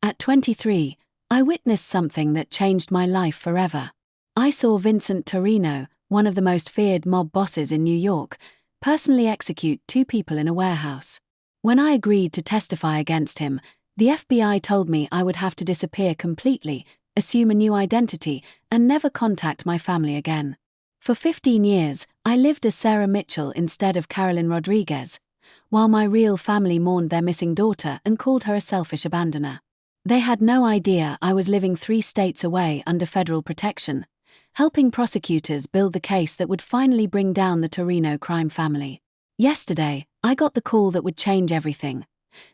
At 23, I witnessed something that changed my life forever. I saw Vincent Torrino, one of the most feared mob bosses in New York, personally execute 2 people in a warehouse. When I agreed to testify against him, the FBI told me I would have to disappear completely, assume a new identity, and never contact my family again. For 15 years, I lived as Sarah Mitchell instead of Carolyn Rodriguez, while my real family mourned their missing daughter and called her a selfish abandoner. They had no idea I was living 3 states away under federal protection, helping prosecutors build the case that would finally bring down the Torrino crime family. Yesterday, I got the call that would change everything.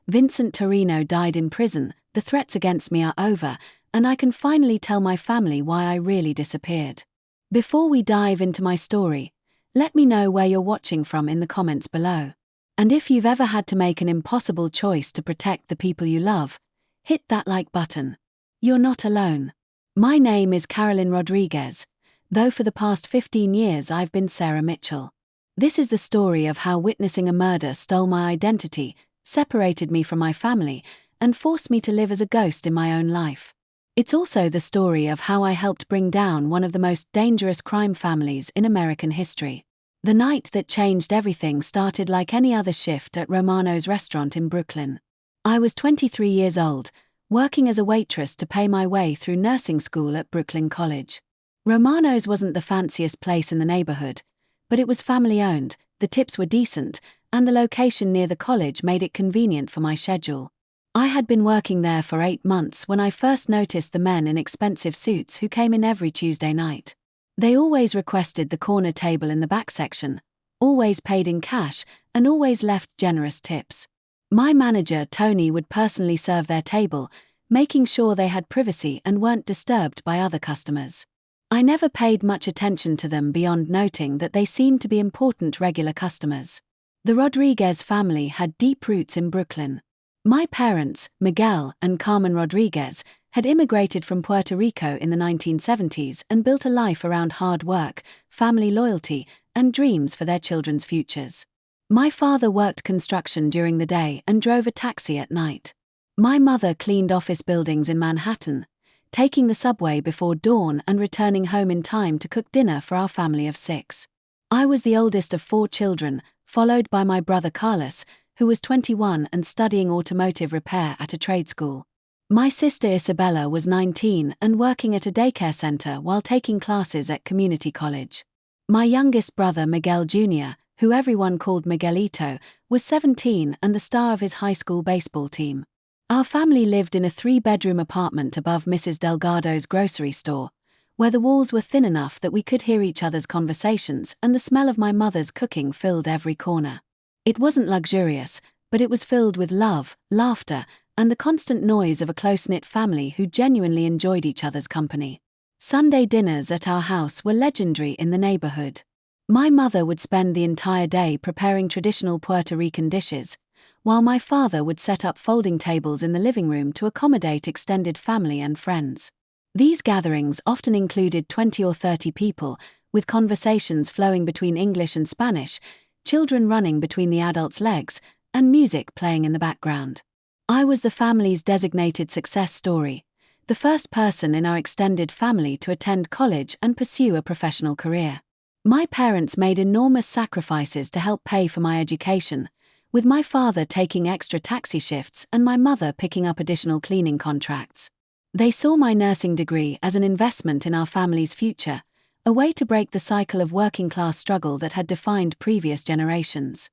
Vincent Torrino died in prison, the threats against me are over, and I can finally tell my family why I really disappeared. Before we dive into my story, let me know where you're watching from in the comments below. And if you've ever had to make an impossible choice to protect the people you love, hit that like button. You're not alone. My name is Carolyn Rodriguez, though for the past 15 years I've been Sarah Mitchell. This is the story of how witnessing a murder stole my identity, separated me from my family, and forced me to live as a ghost in my own life. It's also the story of how I helped bring down one of the most dangerous crime families in American history. The night that changed everything started like any other shift at Romano's restaurant in Brooklyn. I was 23 years old, working as a waitress to pay my way through nursing school at Brooklyn College. Romano's wasn't the fanciest place in the neighborhood, but it was family-owned, the tips were decent, and the location near the college made it convenient for my schedule. I had been working there for 8 months when I first noticed the men in expensive suits who came in every Tuesday night. They always requested the corner table in the back section, always paid in cash, and always left generous tips. My manager, Tony, would personally serve their table, making sure they had privacy and weren't disturbed by other customers. I never paid much attention to them beyond noting that they seemed to be important regular customers. The Rodriguez family had deep roots in Brooklyn. My parents, Miguel and Carmen Rodriguez, had immigrated from Puerto Rico in the 1970s and built a life around hard work, family loyalty, and dreams for their children's futures. My father worked construction during the day and drove a taxi at night. My mother cleaned office buildings in Manhattan, taking the subway before dawn and returning home in time to cook dinner for our family of 6. I was the oldest of 4 children, followed by my brother Carlos, who was 21 and studying automotive repair at a trade school. My sister Isabella was 19 and working at a daycare center while taking classes at community college. My youngest brother Miguel Jr., who everyone called Miguelito, was 17 and the star of his high school baseball team. Our family lived in a 3-bedroom apartment above Mrs. Delgado's grocery store, where the walls were thin enough that we could hear each other's conversations and the smell of my mother's cooking filled every corner. It wasn't luxurious, but it was filled with love, laughter, and the constant noise of a close-knit family who genuinely enjoyed each other's company. Sunday dinners at our house were legendary in the neighborhood. My mother would spend the entire day preparing traditional Puerto Rican dishes, while my father would set up folding tables in the living room to accommodate extended family and friends. These gatherings often included 20 or 30 people, with conversations flowing between English and Spanish, children running between the adults' legs, and music playing in the background. I was the family's designated success story, the first person in our extended family to attend college and pursue a professional career. My parents made enormous sacrifices to help pay for my education, with my father taking extra taxi shifts and my mother picking up additional cleaning contracts. They saw my nursing degree as an investment in our family's future, a way to break the cycle of working-class struggle that had defined previous generations.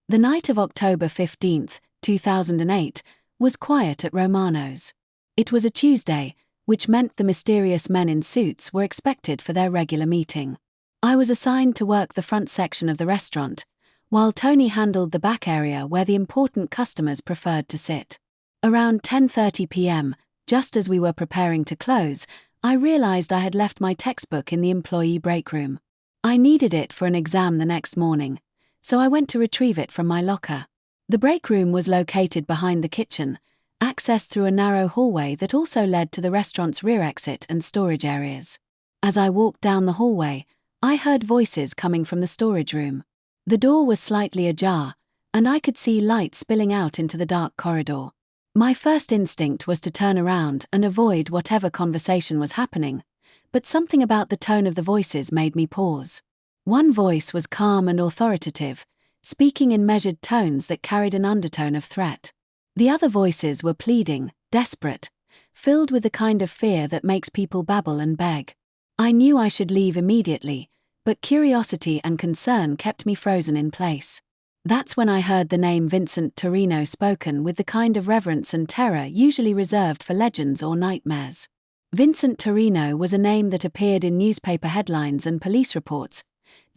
The night of October 15, 2008, was quiet at Romano's. It was a Tuesday, which meant the mysterious men in suits were expected for their regular meeting. I was assigned to work the front section of the restaurant, while Tony handled the back area where the important customers preferred to sit. Around 10:30 p.m., just as we were preparing to close, I realized I had left my textbook in the employee break room. I needed it for an exam the next morning, so I went to retrieve it from my locker. The break room was located behind the kitchen, accessed through a narrow hallway that also led to the restaurant's rear exit and storage areas. As I walked down the hallway, I heard voices coming from the storage room. The door was slightly ajar, and I could see light spilling out into the dark corridor. My first instinct was to turn around and avoid whatever conversation was happening, but something about the tone of the voices made me pause. One voice was calm and authoritative, speaking in measured tones that carried an undertone of threat. The other voices were pleading, desperate, filled with the kind of fear that makes people babble and beg. I knew I should leave immediately, but curiosity and concern kept me frozen in place. That's when I heard the name Vincent Torrino spoken with the kind of reverence and terror usually reserved for legends or nightmares. Vincent Torrino was a name that appeared in newspaper headlines and police reports,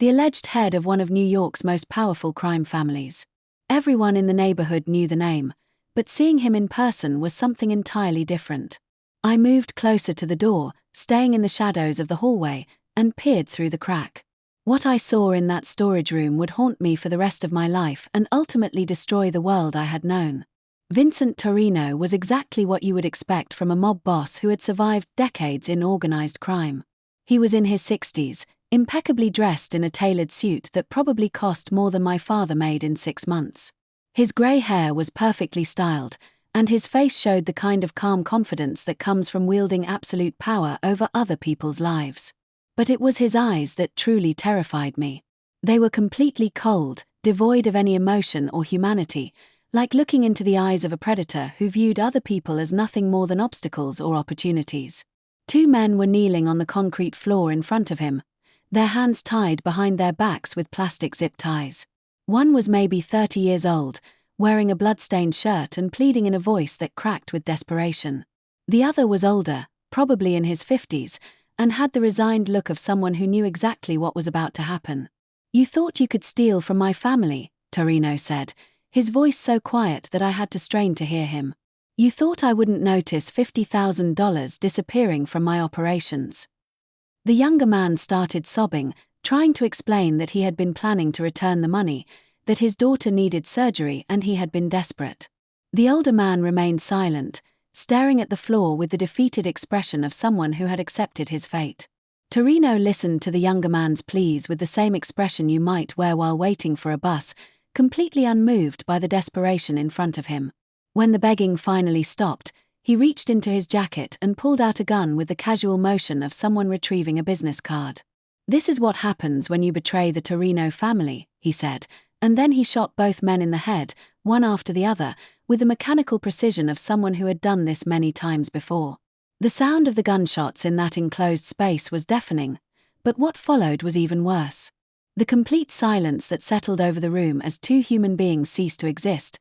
the alleged head of one of New York's most powerful crime families. Everyone in the neighborhood knew the name, but seeing him in person was something entirely different. I moved closer to the door, staying in the shadows of the hallway, and peered through the crack. What I saw in that storage room would haunt me for the rest of my life and ultimately destroy the world I had known. Vincent Torrino was exactly what you would expect from a mob boss who had survived decades in organized crime. He was in his 60s, impeccably dressed in a tailored suit that probably cost more than my father made in 6 months. His grey hair was perfectly styled, and his face showed the kind of calm confidence that comes from wielding absolute power over other people's lives. But it was his eyes that truly terrified me. They were completely cold, devoid of any emotion or humanity, like looking into the eyes of a predator who viewed other people as nothing more than obstacles or opportunities. 2 men were kneeling on the concrete floor in front of him, their hands tied behind their backs with plastic zip ties. One was maybe 30 years old, wearing a blood-stained shirt and pleading in a voice that cracked with desperation. The other was older, probably in his 50s, and had the resigned look of someone who knew exactly what was about to happen. "You thought you could steal from my family," Torrino said, his voice so quiet that I had to strain to hear him. "You thought I wouldn't notice $50,000 disappearing from my operations." The younger man started sobbing, trying to explain that he had been planning to return the money, that his daughter needed surgery and he had been desperate. The older man remained silent, staring at the floor with the defeated expression of someone who had accepted his fate. Torrino listened to the younger man's pleas with the same expression you might wear while waiting for a bus, completely unmoved by the desperation in front of him. When the begging finally stopped, he reached into his jacket and pulled out a gun with the casual motion of someone retrieving a business card. "This is what happens when you betray the Torrino family," he said, and then he shot both men in the head, one after the other, with the mechanical precision of someone who had done this many times before. The sound of the gunshots in that enclosed space was deafening, but what followed was even worse. The complete silence that settled over the room as 2 human beings ceased to exist,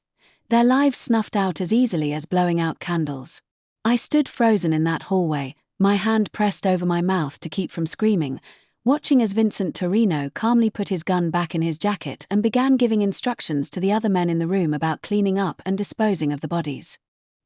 their lives snuffed out as easily as blowing out candles. I stood frozen in that hallway, my hand pressed over my mouth to keep from screaming, watching as Vincent Torrino calmly put his gun back in his jacket and began giving instructions to the other men in the room about cleaning up and disposing of the bodies.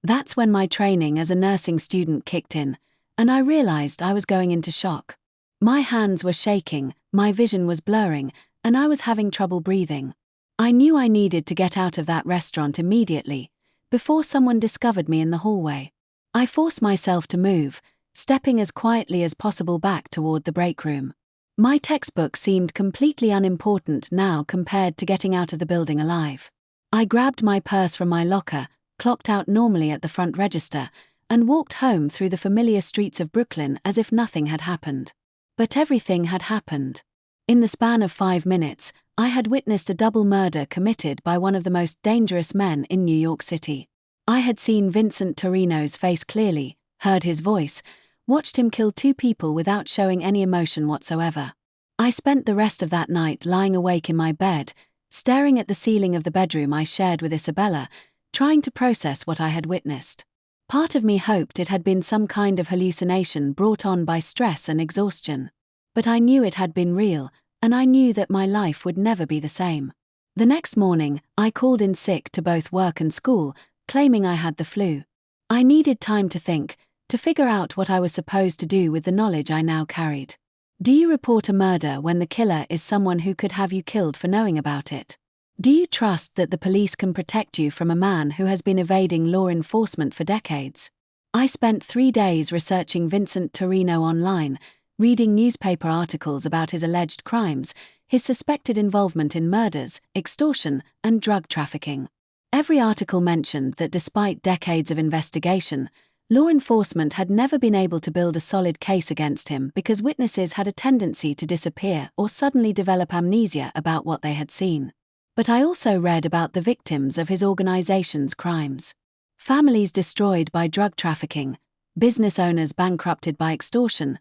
That's when my training as a nursing student kicked in, and I realized I was going into shock. My hands were shaking, my vision was blurring, and I was having trouble breathing. I knew I needed to get out of that restaurant immediately, before someone discovered me in the hallway. I forced myself to move, stepping as quietly as possible back toward the break room. My textbook seemed completely unimportant now compared to getting out of the building alive. I grabbed my purse from my locker, clocked out normally at the front register, and walked home through the familiar streets of Brooklyn as if nothing had happened. But everything had happened. In the span of 5 minutes, I had witnessed a double murder committed by one of the most dangerous men in New York City. I had seen Vincent Torrino's face clearly, heard his voice, watched him kill 2 people without showing any emotion whatsoever. I spent the rest of that night lying awake in my bed, staring at the ceiling of the bedroom I shared with Isabella, trying to process what I had witnessed. Part of me hoped it had been some kind of hallucination brought on by stress and exhaustion. But I knew it had been real, and I knew that my life would never be the same. The next morning, I called in sick to both work and school, claiming I had the flu. I needed time to think, to figure out what I was supposed to do with the knowledge I now carried. Do you report a murder when the killer is someone who could have you killed for knowing about it? Do you trust that the police can protect you from a man who has been evading law enforcement for decades? I spent 3 days researching Vincent Torrino online, reading newspaper articles about his alleged crimes, his suspected involvement in murders, extortion, and drug trafficking. Every article mentioned that despite decades of investigation, law enforcement had never been able to build a solid case against him because witnesses had a tendency to disappear or suddenly develop amnesia about what they had seen. But I also read about the victims of his organization's crimes. Families destroyed by drug trafficking, business owners bankrupted by extortion,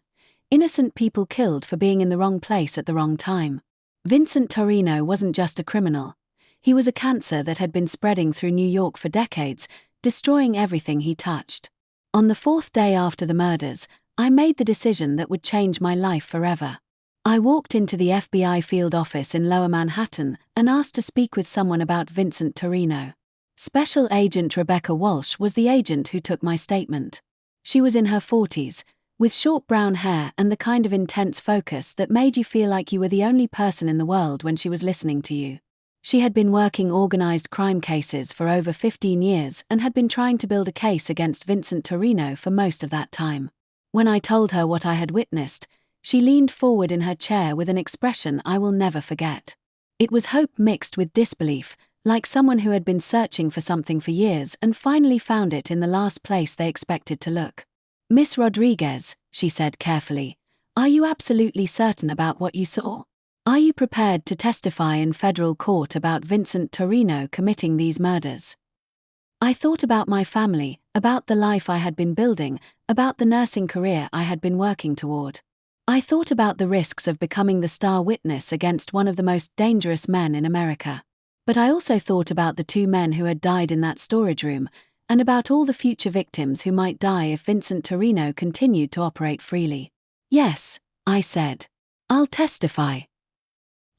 innocent people killed for being in the wrong place at the wrong time. Vincent Torrino wasn't just a criminal. He was a cancer that had been spreading through New York for decades, destroying everything he touched. On the fourth day after the murders, I made the decision that would change my life forever. I walked into the FBI field office in Lower Manhattan and asked to speak with someone about Vincent Torrino. Special Agent Rebecca Walsh was the agent who took my statement. She was in her 40s, with short brown hair and the kind of intense focus that made you feel like you were the only person in the world when she was listening to you. She had been working organized crime cases for over 15 years and had been trying to build a case against Vincent Torrino for most of that time. When I told her what I had witnessed, she leaned forward in her chair with an expression I will never forget. It was hope mixed with disbelief, like someone who had been searching for something for years and finally found it in the last place they expected to look. "Miss Rodriguez," she said carefully, "are you absolutely certain about what you saw? Are you prepared to testify in federal court about Vincent Torrino committing these murders?" I thought about my family, about the life I had been building, about the nursing career I had been working toward. I thought about the risks of becoming the star witness against one of the most dangerous men in America. But I also thought about the two men who had died in that storage room, and about all the future victims who might die if Vincent Torrino continued to operate freely. "Yes," I said. "I'll testify."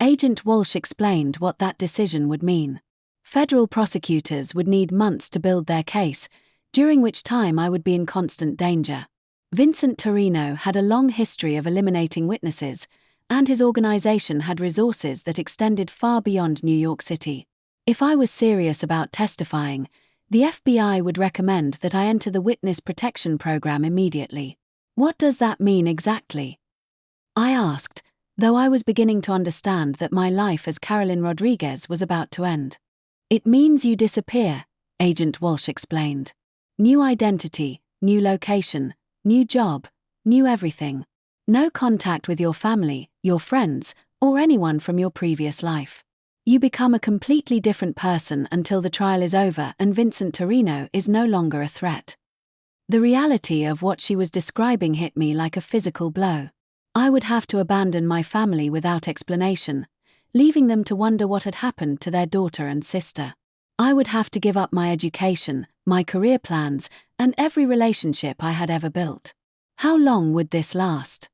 Agent Walsh explained what that decision would mean. Federal prosecutors would need months to build their case, during which time I would be in constant danger. Vincent Torrino had a long history of eliminating witnesses, and his organization had resources that extended far beyond New York City. If I was serious about testifying, the FBI would recommend that I enter the Witness Protection Program immediately. "What does that mean exactly?" I asked, though I was beginning to understand that my life as Carolyn Rodriguez was about to end. "It means you disappear," Agent Walsh explained. "New identity, new location, new job, new everything. No contact with your family, your friends, or anyone from your previous life. You become a completely different person until the trial is over and Vincent Torrino is no longer a threat." The reality of what she was describing hit me like a physical blow. I would have to abandon my family without explanation, leaving them to wonder what had happened to their daughter and sister. I would have to give up my education, my career plans, and every relationship I had ever built. How long would this last?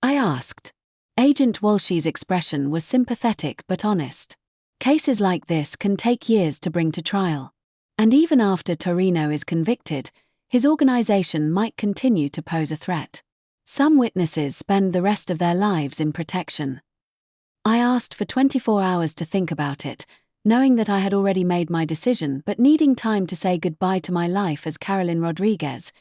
I asked. Agent Walsh's expression was sympathetic but honest. Cases like this can take years to bring to trial. And even after Torrino is convicted, his organization might continue to pose a threat. Some witnesses spend the rest of their lives in protection. I asked for 24 hours to think about it, knowing that I had already made my decision but needing time to say goodbye to my life as Carolyn Rodriguez,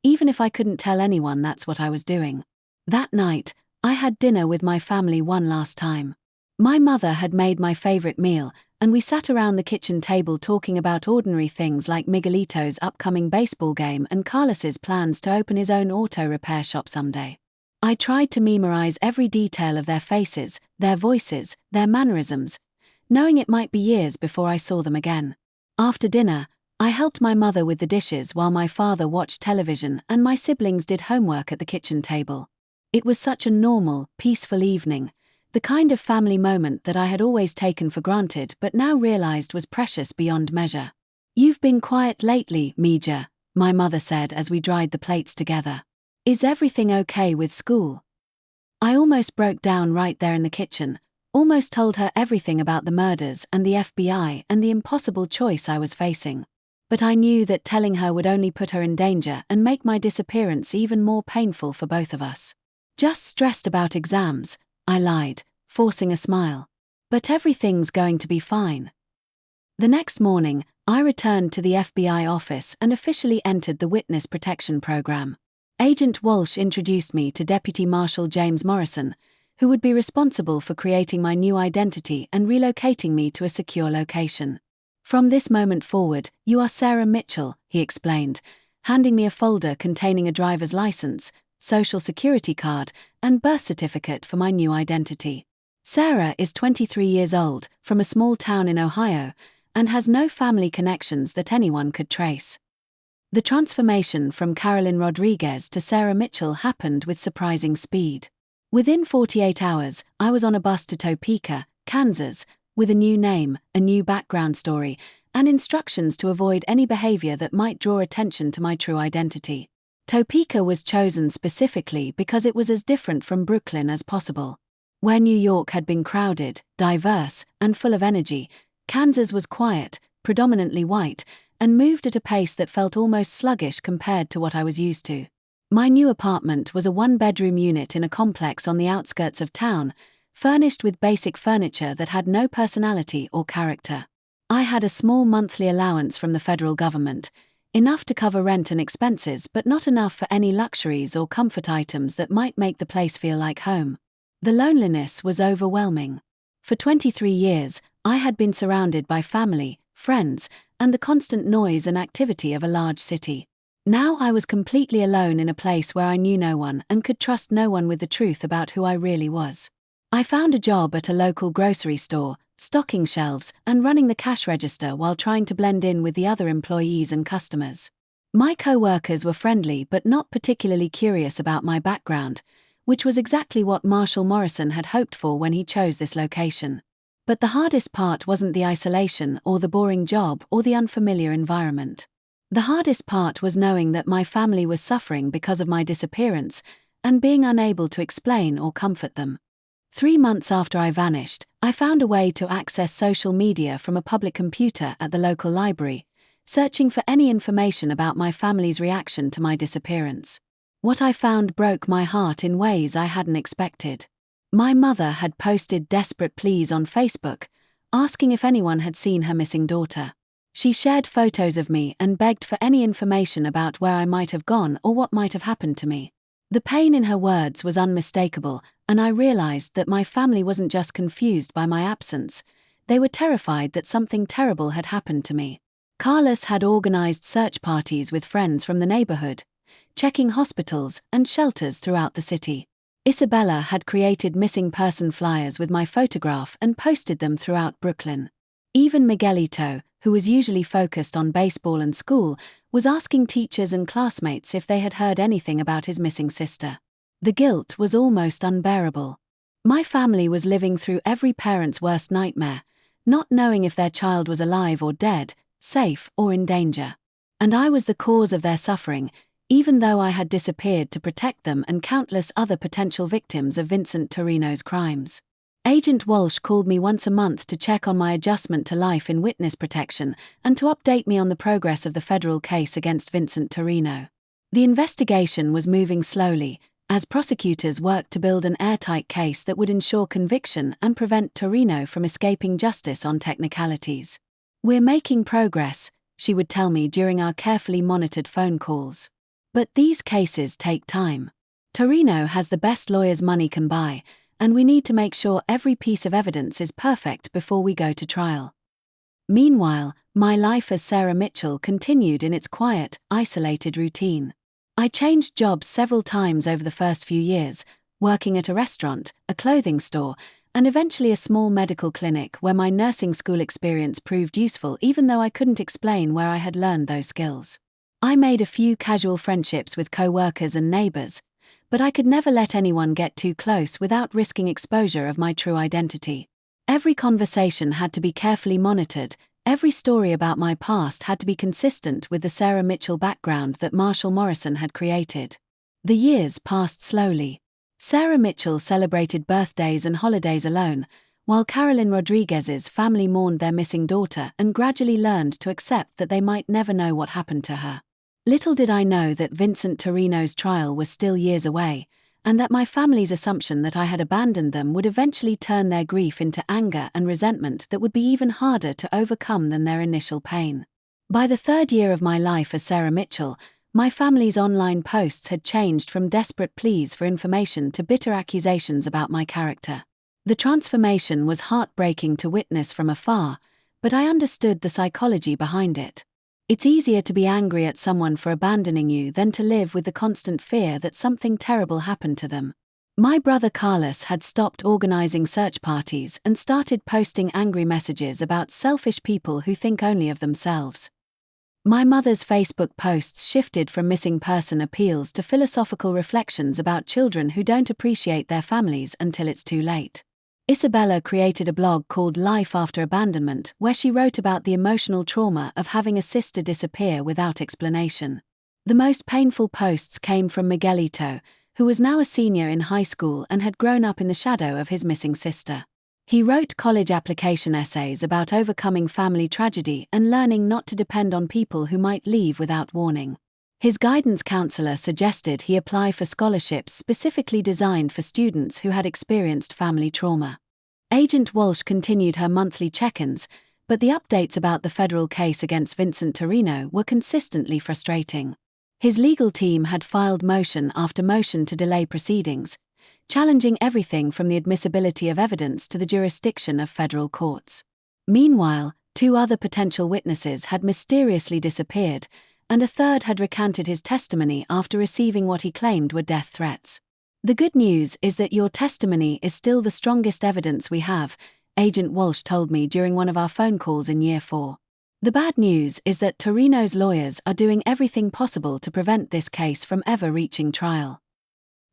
even if I couldn't tell anyone that's what I was doing. That night, I had dinner with my family one last time. My mother had made my favorite meal, and we sat around the kitchen table talking about ordinary things like Miguelito's upcoming baseball game and Carlos's plans to open his own auto repair shop someday. I tried to memorize every detail of their faces, their voices, their mannerisms, knowing it might be years before I saw them again. After dinner, I helped my mother with the dishes while my father watched television and my siblings did homework at the kitchen table. It was such a normal, peaceful evening, the kind of family moment that I had always taken for granted but now realized was precious beyond measure. "You've been quiet lately, Mija," my mother said as we dried the plates together. "Is everything okay with school?" I almost broke down right there in the kitchen, almost told her everything about the murders and the FBI and the impossible choice I was facing. But I knew that telling her would only put her in danger and make my disappearance even more painful for both of us. "Just stressed about exams," I lied, forcing a smile. "But everything's going to be fine." The next morning, I returned to the FBI office and officially entered the Witness Protection Program. Agent Walsh introduced me to Deputy Marshal James Morrison, who would be responsible for creating my new identity and relocating me to a secure location. "From this moment forward, you are Sarah Mitchell," he explained, handing me a folder containing a driver's license, social security card, and birth certificate for my new identity. Sarah is 23 years old, from a small town in Ohio, and has no family connections that anyone could trace. The transformation from Carolyn Rodriguez to Sarah Mitchell happened with surprising speed. Within 48 hours, I was on a bus to Topeka, Kansas, with a new name, a new background story, and instructions to avoid any behavior that might draw attention to my true identity. Topeka was chosen specifically because it was as different from Brooklyn as possible. Where New York had been crowded, diverse, and full of energy, Kansas was quiet, predominantly white, and moved at a pace that felt almost sluggish compared to what I was used to. My new apartment was a one-bedroom unit in a complex on the outskirts of town, furnished with basic furniture that had no personality or character. I had a small monthly allowance from the federal government, enough to cover rent and expenses but not enough for any luxuries or comfort items that might make the place feel like home. The loneliness was overwhelming. For 23 years, I had been surrounded by family, friends, and the constant noise and activity of a large city. Now I was completely alone in a place where I knew no one and could trust no one with the truth about who I really was. I found a job at a local grocery store, stocking shelves and running the cash register while trying to blend in with the other employees and customers. My co-workers were friendly but not particularly curious about my background, which was exactly what Marshall Morrison had hoped for when he chose this location. But the hardest part wasn't the isolation or the boring job or the unfamiliar environment. The hardest part was knowing that my family was suffering because of my disappearance and being unable to explain or comfort them. 3 months after I vanished, I found a way to access social media from a public computer at the local library, searching for any information about my family's reaction to my disappearance. What I found broke my heart in ways I hadn't expected. My mother had posted desperate pleas on Facebook, asking if anyone had seen her missing daughter. She shared photos of me and begged for any information about where I might have gone or what might have happened to me. The pain in her words was unmistakable, and I realized that my family wasn't just confused by my absence, they were terrified that something terrible had happened to me. Carlos had organized search parties with friends from the neighborhood, checking hospitals and shelters throughout the city. Isabella had created missing person flyers with my photograph and posted them throughout Brooklyn. Even Miguelito, who was usually focused on baseball and school, was asking teachers and classmates if they had heard anything about his missing sister. The guilt was almost unbearable. My family was living through every parent's worst nightmare, not knowing if their child was alive or dead, safe or in danger. And I was the cause of their suffering, even though I had disappeared to protect them and countless other potential victims of Vincent Torrino's crimes. Agent Walsh called me once a month to check on my adjustment to life in witness protection and to update me on the progress of the federal case against Vincent Torrino. The investigation was moving slowly, as prosecutors worked to build an airtight case that would ensure conviction and prevent Torrino from escaping justice on technicalities. "We're making progress," she would tell me during our carefully monitored phone calls. But these cases take time. Torrino has the best lawyers money can buy, and we need to make sure every piece of evidence is perfect before we go to trial. Meanwhile, my life as Sarah Mitchell continued in its quiet, isolated routine. I changed jobs several times over the first few years, working at a restaurant, a clothing store, and eventually a small medical clinic where my nursing school experience proved useful even though I couldn't explain where I had learned those skills. I made a few casual friendships with co-workers and neighbors, but I could never let anyone get too close without risking exposure of my true identity. Every conversation had to be carefully monitored, every story about my past had to be consistent with the Sarah Mitchell background that Marshall Morrison had created. The years passed slowly. Sarah Mitchell celebrated birthdays and holidays alone, while Carolyn Rodriguez's family mourned their missing daughter and gradually learned to accept that they might never know what happened to her. Little did I know that Vincent Torrino's trial was still years away, and that my family's assumption that I had abandoned them would eventually turn their grief into anger and resentment that would be even harder to overcome than their initial pain. By the 3rd year of my life as Sarah Mitchell, my family's online posts had changed from desperate pleas for information to bitter accusations about my character. The transformation was heartbreaking to witness from afar, but I understood the psychology behind it. It's easier to be angry at someone for abandoning you than to live with the constant fear that something terrible happened to them. My brother Carlos had stopped organizing search parties and started posting angry messages about selfish people who think only of themselves. My mother's Facebook posts shifted from missing person appeals to philosophical reflections about children who don't appreciate their families until it's too late. Isabella created a blog called Life After Abandonment, where she wrote about the emotional trauma of having a sister disappear without explanation. The most painful posts came from Miguelito, who was now a senior in high school and had grown up in the shadow of his missing sister. He wrote college application essays about overcoming family tragedy and learning not to depend on people who might leave without warning. His guidance counselor suggested he apply for scholarships specifically designed for students who had experienced family trauma. Agent Walsh continued her monthly check-ins, but the updates about the federal case against Vincent Torrino were consistently frustrating. His legal team had filed motion after motion to delay proceedings, challenging everything from the admissibility of evidence to the jurisdiction of federal courts. Meanwhile, 2 other potential witnesses had mysteriously disappeared, and a third had recanted his testimony after receiving what he claimed were death threats. The good news is that your testimony is still the strongest evidence we have, Agent Walsh told me during one of our phone calls in Year 4. The bad news is that Torrino's lawyers are doing everything possible to prevent this case from ever reaching trial.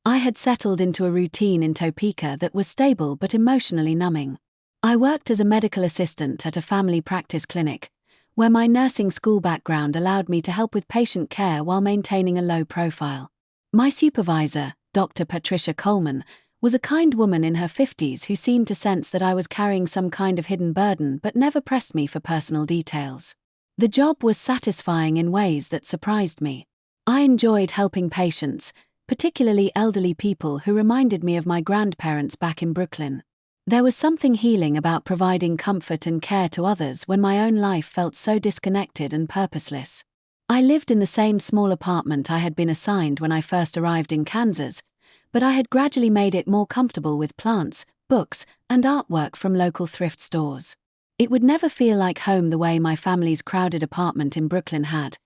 I had settled into a routine in Topeka that was stable but emotionally numbing. I worked as a medical assistant at a family practice clinic, where my nursing school background allowed me to help with patient care while maintaining a low profile. My supervisor, Dr. Patricia Coleman, was a kind woman in her 50s who seemed to sense that I was carrying some kind of hidden burden but never pressed me for personal details. The job was satisfying in ways that surprised me. I enjoyed helping patients, particularly elderly people who reminded me of my grandparents back in Brooklyn. There was something healing about providing comfort and care to others when my own life felt so disconnected and purposeless. I lived in the same small apartment I had been assigned when I first arrived in Kansas, but I had gradually made it more comfortable with plants, books, and artwork from local thrift stores. It would never feel like home the way my family's crowded apartment in Brooklyn had,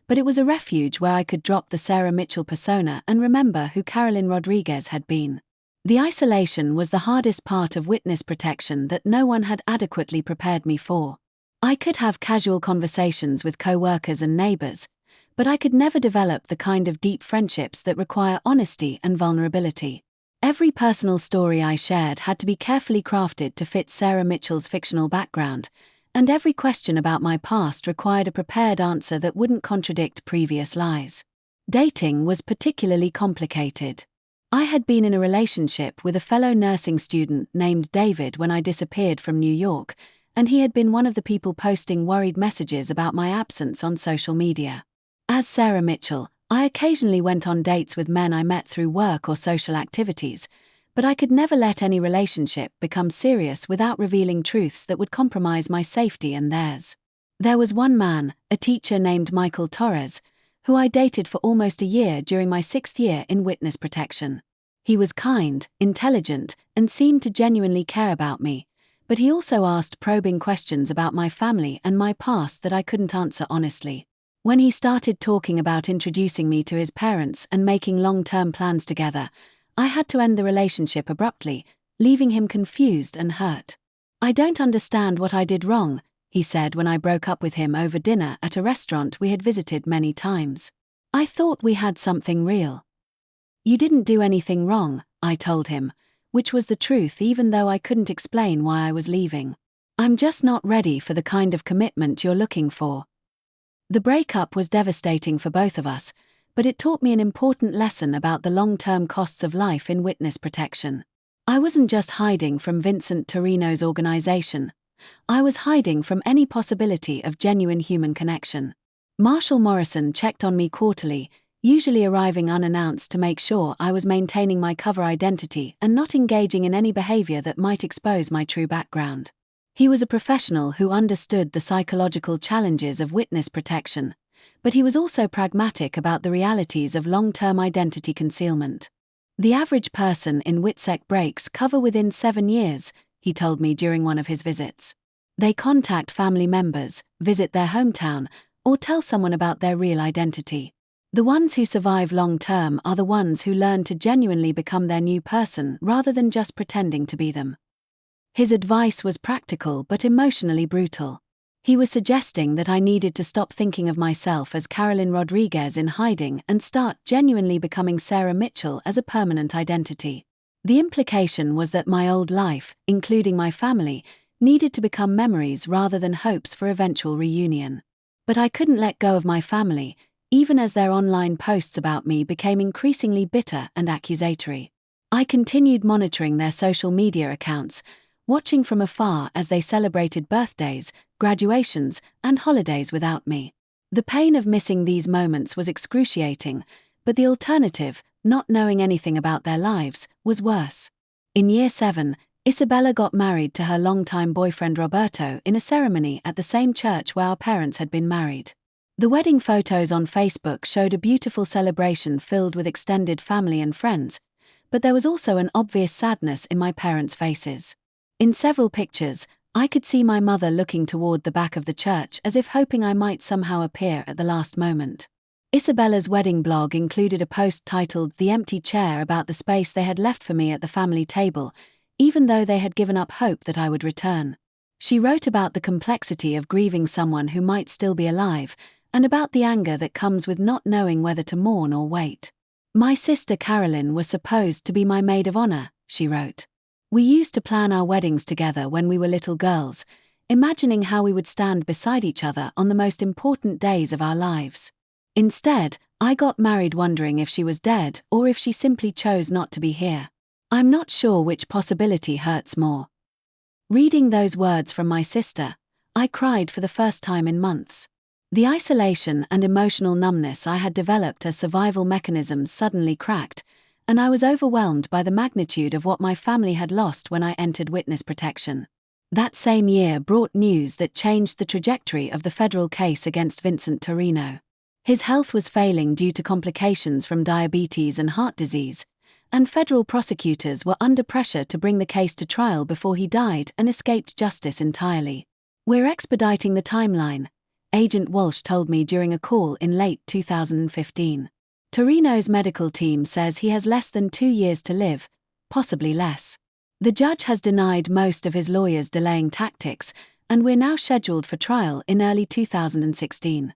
but it was a refuge where I could drop the Sarah Mitchell persona and remember who Carolyn Rodriguez had been. The isolation was the hardest part of witness protection that no one had adequately prepared me for. I could have casual conversations with co-workers and neighbors, but I could never develop the kind of deep friendships that require honesty and vulnerability. Every personal story I shared had to be carefully crafted to fit Sarah Mitchell's fictional background, and every question about my past required a prepared answer that wouldn't contradict previous lies. Dating was particularly complicated. I had been in a relationship with a fellow nursing student named David when I disappeared from New York, and he had been one of the people posting worried messages about my absence on social media. As Sarah Mitchell, I occasionally went on dates with men I met through work or social activities, but I could never let any relationship become serious without revealing truths that would compromise my safety and theirs. There was one man, a teacher named Michael Torres, who I dated for almost a year during my 6th year in witness protection. He was kind, intelligent, and seemed to genuinely care about me, but he also asked probing questions about my family and my past that I couldn't answer honestly. When he started talking about introducing me to his parents and making long-term plans together, I had to end the relationship abruptly, leaving him confused and hurt. "I don't understand what I did wrong," he said when I broke up with him over dinner at a restaurant we had visited many times. "I thought we had something real." "You didn't do anything wrong," I told him, which was the truth even though I couldn't explain why I was leaving. "I'm just not ready for the kind of commitment you're looking for." The breakup was devastating for both of us, but it taught me an important lesson about the long-term costs of life in witness protection. I wasn't just hiding from Vincent Torrino's organization. I was hiding from any possibility of genuine human connection. Marshall Morrison checked on me quarterly, usually arriving unannounced to make sure I was maintaining my cover identity and not engaging in any behavior that might expose my true background. He was a professional who understood the psychological challenges of witness protection, but he was also pragmatic about the realities of long-term identity concealment. "The average person in WITSEC breaks cover within 7 years," he told me during one of his visits. They contact family members, visit their hometown, or tell someone about their real identity. The ones who survive long-term are the ones who learn to genuinely become their new person rather than just pretending to be them. His advice was practical but emotionally brutal. He was suggesting that I needed to stop thinking of myself as Carolyn Rodriguez in hiding and start genuinely becoming Sarah Mitchell as a permanent identity. The implication was that my old life, including my family, needed to become memories rather than hopes for eventual reunion. But I couldn't let go of my family, even as their online posts about me became increasingly bitter and accusatory. I continued monitoring their social media accounts, watching from afar as they celebrated birthdays, graduations, and holidays without me. The pain of missing these moments was excruciating, but the alternative, not knowing anything about their lives, was worse. In Year 7, Isabella got married to her longtime boyfriend Roberto in a ceremony at the same church where our parents had been married. The wedding photos on Facebook showed a beautiful celebration filled with extended family and friends, but there was also an obvious sadness in my parents' faces. In several pictures, I could see my mother looking toward the back of the church as if hoping I might somehow appear at the last moment. Isabella's wedding blog included a post titled "The Empty Chair" about the space they had left for me at the family table, even though they had given up hope that I would return. She wrote about the complexity of grieving someone who might still be alive, and about the anger that comes with not knowing whether to mourn or wait. "My sister Carolyn was supposed to be my maid of honor," she wrote. "We used to plan our weddings together when we were little girls, imagining how we would stand beside each other on the most important days of our lives. Instead, I got married wondering if she was dead or if she simply chose not to be here. I'm not sure which possibility hurts more." Reading those words from my sister, I cried for the first time in months. The isolation and emotional numbness I had developed as survival mechanisms suddenly cracked, and I was overwhelmed by the magnitude of what my family had lost when I entered witness protection. That same year brought news that changed the trajectory of the federal case against Vincent Torrino. His health was failing due to complications from diabetes and heart disease, and federal prosecutors were under pressure to bring the case to trial before he died and escaped justice entirely. "We're expediting the timeline," Agent Walsh told me during a call in late 2015. "Torrino's medical team says he has less than 2 years to live, possibly less. The judge has denied most of his lawyers' delaying tactics, and we're now scheduled for trial in early 2016.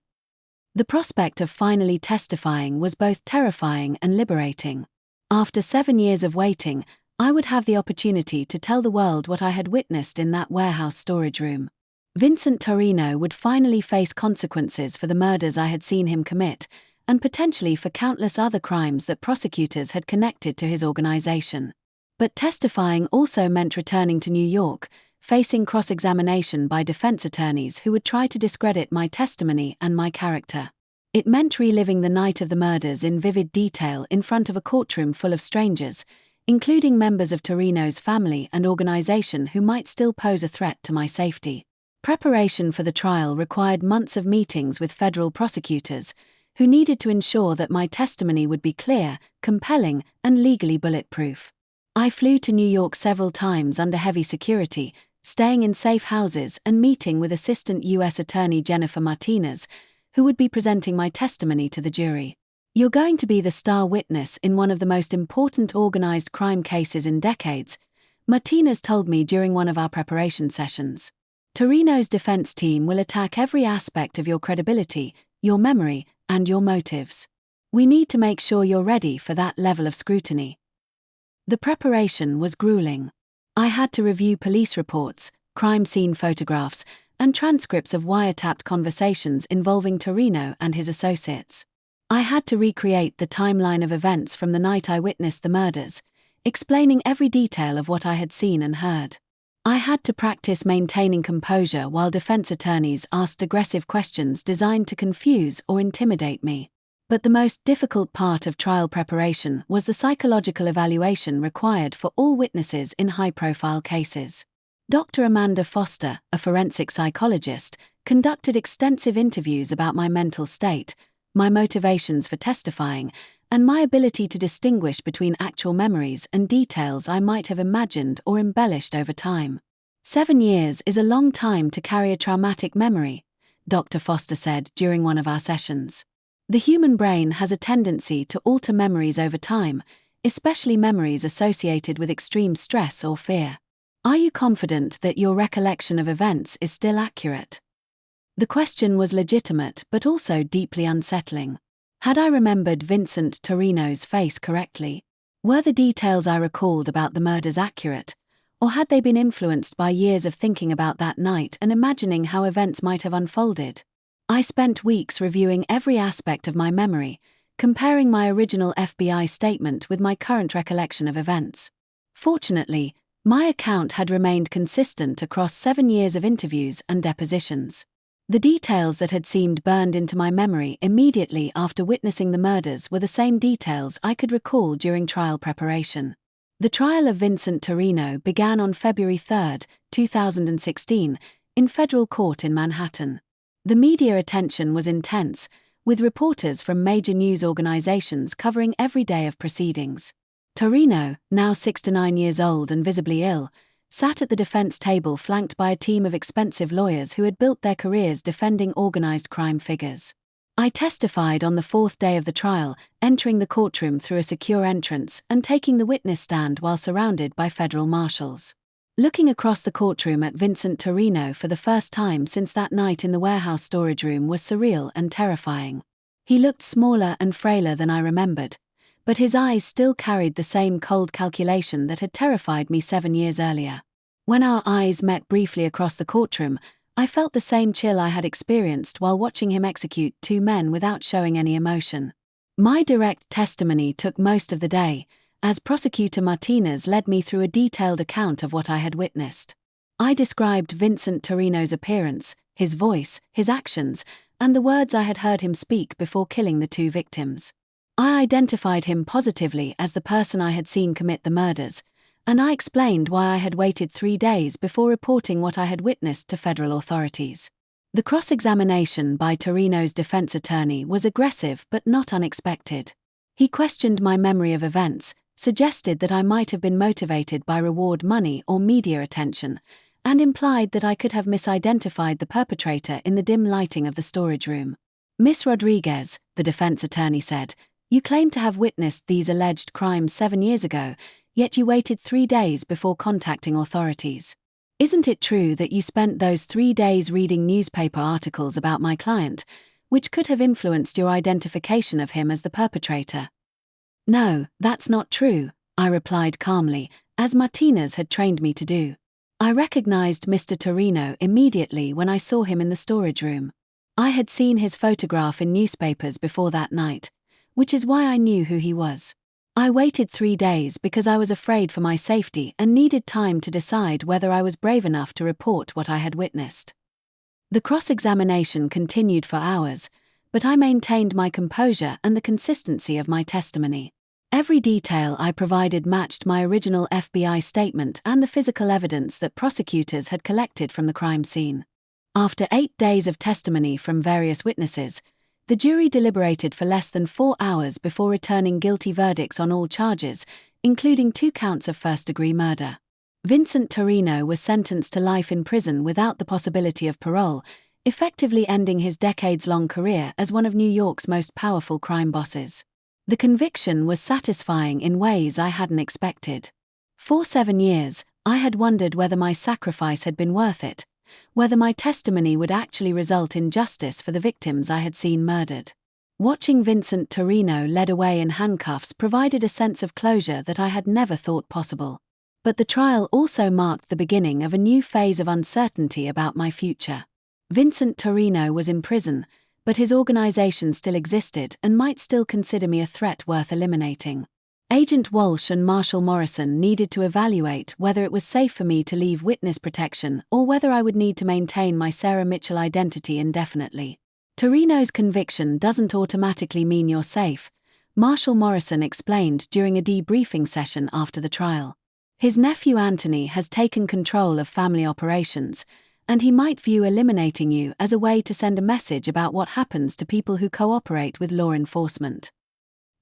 The prospect of finally testifying was both terrifying and liberating. After 7 years of waiting, I would have the opportunity to tell the world what I had witnessed in that warehouse storage room. Vincent Torrino would finally face consequences for the murders I had seen him commit, and potentially for countless other crimes that prosecutors had connected to his organization. But testifying also meant returning to New York, facing cross-examination by defense attorneys who would try to discredit my testimony and my character. It meant reliving the night of the murders in vivid detail in front of a courtroom full of strangers, including members of Torrino's family and organization who might still pose a threat to my safety. Preparation for the trial required months of meetings with federal prosecutors, who needed to ensure that my testimony would be clear, compelling, and legally bulletproof. I flew to New York several times under heavy security, staying in safe houses and meeting with Assistant U.S. Attorney Jennifer Martinez, who would be presenting my testimony to the jury. "You're going to be the star witness in one of the most important organized crime cases in decades," Martinez told me during one of our preparation sessions. "Torrino's defense team will attack every aspect of your credibility, your memory, and your motives. We need to make sure you're ready for that level of scrutiny." The preparation was grueling. I had to review police reports, crime scene photographs, and transcripts of wiretapped conversations involving Torrino and his associates. I had to recreate the timeline of events from the night I witnessed the murders, explaining every detail of what I had seen and heard. I had to practice maintaining composure while defense attorneys asked aggressive questions designed to confuse or intimidate me. But the most difficult part of trial preparation was the psychological evaluation required for all witnesses in high-profile cases. Dr. Amanda Foster, a forensic psychologist, conducted extensive interviews about my mental state, my motivations for testifying, and my ability to distinguish between actual memories and details I might have imagined or embellished over time. 7 years is a long time to carry a traumatic memory, Dr. Foster said during one of our sessions. The human brain has a tendency to alter memories over time, especially memories associated with extreme stress or fear. Are you confident that your recollection of events is still accurate? The question was legitimate but also deeply unsettling. Had I remembered Vincent Torrino's face correctly? Were the details I recalled about the murders accurate, or had they been influenced by years of thinking about that night and imagining how events might have unfolded? I spent weeks reviewing every aspect of my memory, comparing my original FBI statement with my current recollection of events. Fortunately, my account had remained consistent across 7 years of interviews and depositions. The details that had seemed burned into my memory immediately after witnessing the murders were the same details I could recall during trial preparation. The trial of Vincent Torrino began on February 3, 2016, in federal court in Manhattan. The media attention was intense, with reporters from major news organizations covering every day of proceedings. Torrino, now 69 years old and visibly ill, sat at the defense table flanked by a team of expensive lawyers who had built their careers defending organized crime figures. I testified on the 4th day of the trial, entering the courtroom through a secure entrance and taking the witness stand while surrounded by federal marshals. Looking across the courtroom at Vincent Torrino for the first time since that night in the warehouse storage room was surreal and terrifying. He looked smaller and frailer than I remembered, but his eyes still carried the same cold calculation that had terrified me 7 years earlier. When our eyes met briefly across the courtroom, I felt the same chill I had experienced while watching him execute 2 men without showing any emotion. My direct testimony took most of the day, as Prosecutor Martinez led me through a detailed account of what I had witnessed. I described Vincent Torrino's appearance, his voice, his actions, and the words I had heard him speak before killing the 2 victims. I identified him positively as the person I had seen commit the murders, and I explained why I had waited 3 days before reporting what I had witnessed to federal authorities. The cross-examination by Torrino's defense attorney was aggressive but not unexpected. He questioned my memory of events, suggested that I might have been motivated by reward money or media attention, and implied that I could have misidentified the perpetrator in the dim lighting of the storage room. "Miss Rodriguez," the defense attorney said, "you claim to have witnessed these alleged crimes 7 years ago, yet you waited 3 days before contacting authorities. Isn't it true that you spent those 3 days reading newspaper articles about my client, which could have influenced your identification of him as the perpetrator?" "No, that's not true," I replied calmly, as Martinez had trained me to do. I recognized Mr. Torrino immediately when I saw him in the storage room. I had seen his photograph in newspapers before that night, which is why I knew who he was. I waited 3 days because I was afraid for my safety and needed time to decide whether I was brave enough to report what I had witnessed. The cross-examination continued for hours, but I maintained my composure and the consistency of my testimony. Every detail I provided matched my original FBI statement and the physical evidence that prosecutors had collected from the crime scene. After 8 days of testimony from various witnesses, the jury deliberated for less than 4 hours before returning guilty verdicts on all charges, including 2 counts of first-degree murder. Vincent Torrino was sentenced to life in prison without the possibility of parole, effectively ending his decades-long career as one of New York's most powerful crime bosses. The conviction was satisfying in ways I hadn't expected. For 7 years, I had wondered whether my sacrifice had been worth it, whether my testimony would actually result in justice for the victims I had seen murdered. Watching Vincent Torrino led away in handcuffs provided a sense of closure that I had never thought possible. But the trial also marked the beginning of a new phase of uncertainty about my future. Vincent Torrino was in prison, but his organization still existed and might still consider me a threat worth eliminating. Agent Walsh and Marshal Morrison needed to evaluate whether it was safe for me to leave witness protection or whether I would need to maintain my Sarah Mitchell identity indefinitely. "Torrino's conviction doesn't automatically mean you're safe," Marshal Morrison explained during a debriefing session after the trial. "His nephew Anthony has taken control of family operations, and he might view eliminating you as a way to send a message about what happens to people who cooperate with law enforcement."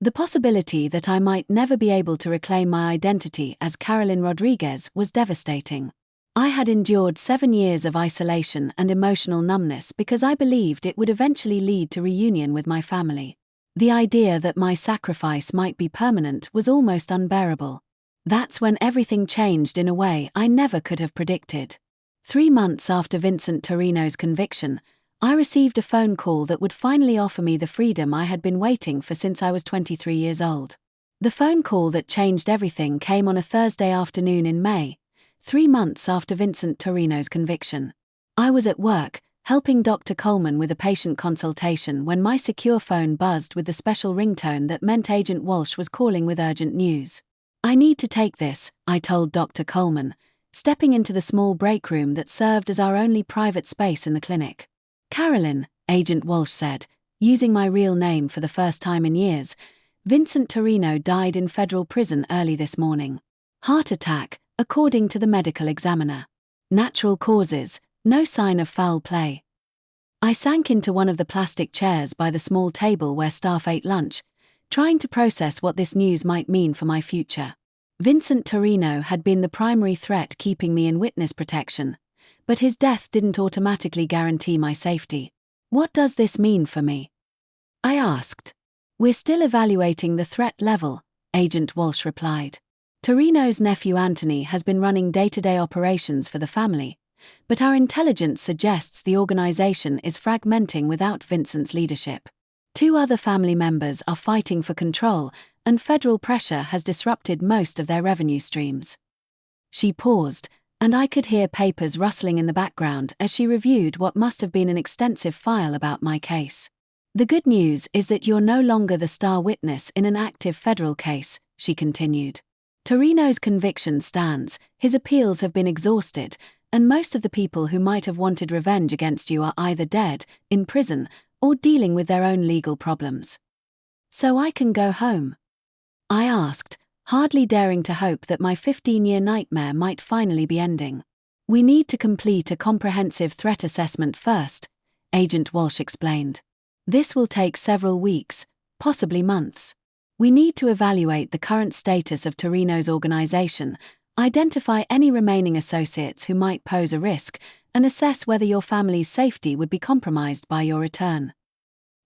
The possibility that I might never be able to reclaim my identity as Carolyn Rodriguez was devastating. I had endured 7 years of isolation and emotional numbness because I believed it would eventually lead to reunion with my family. The idea that my sacrifice might be permanent was almost unbearable. That's when everything changed in a way I never could have predicted. 3 months after Vincent Torrino's conviction, I received a phone call that would finally offer me the freedom I had been waiting for since I was 23 years old. The phone call that changed everything came on a Thursday afternoon in May, 3 months after Vincent Torrino's conviction. I was at work, helping Dr. Coleman with a patient consultation when my secure phone buzzed with the special ringtone that meant Agent Walsh was calling with urgent news. "I need to take this," I told Dr. Coleman, stepping into the small break room that served as our only private space in the clinic. "Carolyn," Agent Walsh said, using my real name for the first time in years, "Vincent Torrino died in federal prison early this morning. Heart attack, according to the medical examiner. Natural causes, no sign of foul play." I sank into one of the plastic chairs by the small table where staff ate lunch, trying to process what this news might mean for my future. Vincent Torrino had been the primary threat keeping me in witness protection, but his death didn't automatically guarantee my safety. "What does this mean for me?" I asked. "We're still evaluating the threat level," Agent Walsh replied. "Torrino's nephew Anthony has been running day-to-day operations for the family, but our intelligence suggests the organization is fragmenting without Vincent's leadership. 2 other family members are fighting for control, and federal pressure has disrupted most of their revenue streams." She paused, and I could hear papers rustling in the background as she reviewed what must have been an extensive file about my case. "The good news is that you're no longer the star witness in an active federal case," she continued. "Torrino's conviction stands, his appeals have been exhausted, and most of the people who might have wanted revenge against you are either dead, in prison, or dealing with their own legal problems. So I can go home?" I asked, hardly daring to hope that my 15-year nightmare might finally be ending. "We need to complete a comprehensive threat assessment first," Agent Walsh explained. "This will take several weeks, possibly months. We need to evaluate the current status of Torrino's organization, identify any remaining associates who might pose a risk, and assess whether your family's safety would be compromised by your return."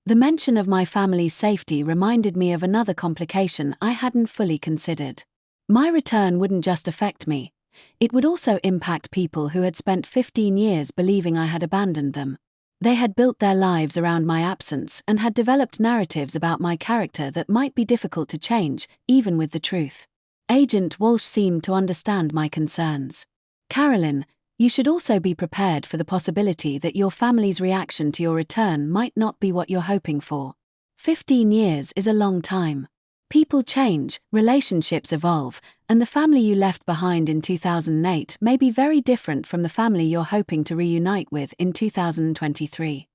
The mention of my family's safety reminded me of another complication I hadn't fully considered. My return wouldn't just affect me. It would also impact people who had spent 15 years believing I had abandoned them. They had built their lives around my absence and had developed narratives about my character that might be difficult to change, even with the truth. Agent Walsh seemed to understand my concerns. "Carolyn, you should also be prepared for the possibility that your family's reaction to your return might not be what you're hoping for. 15 years is a long time. People change, relationships evolve, and the family you left behind in 2008 may be very different from the family you're hoping to reunite with in 2023.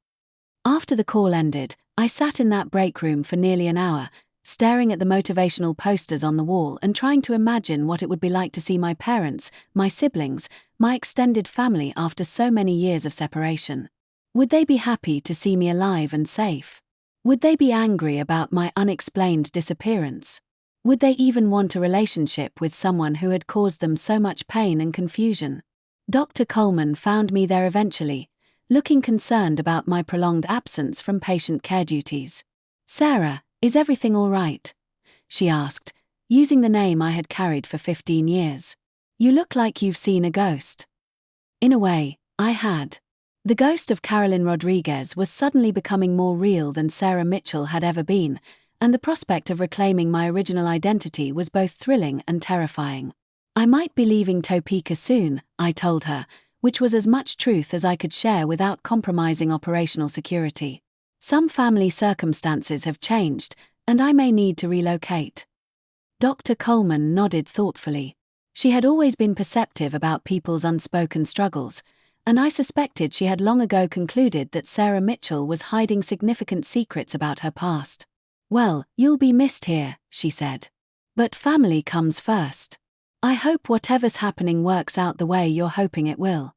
After the call ended, I sat in that break room for nearly an hour, staring at the motivational posters on the wall and trying to imagine what it would be like to see my parents, my siblings, my extended family after so many years of separation. Would they be happy to see me alive and safe? Would they be angry about my unexplained disappearance? Would they even want a relationship with someone who had caused them so much pain and confusion? Dr. Coleman found me there eventually, looking concerned about my prolonged absence from patient care duties. "Sarah, is everything all right?" she asked, using the name I had carried for 15 years. "You look like you've seen a ghost." In a way, I had. The ghost of Carolyn Rodriguez was suddenly becoming more real than Sarah Mitchell had ever been, and the prospect of reclaiming my original identity was both thrilling and terrifying. "I might be leaving Topeka soon," I told her, which was as much truth as I could share without compromising operational security. "Some family circumstances have changed, and I may need to relocate." Dr. Coleman nodded thoughtfully. She had always been perceptive about people's unspoken struggles, and I suspected she had long ago concluded that Sarah Mitchell was hiding significant secrets about her past. "Well, you'll be missed here," she said. "But family comes first. I hope whatever's happening works out the way you're hoping it will."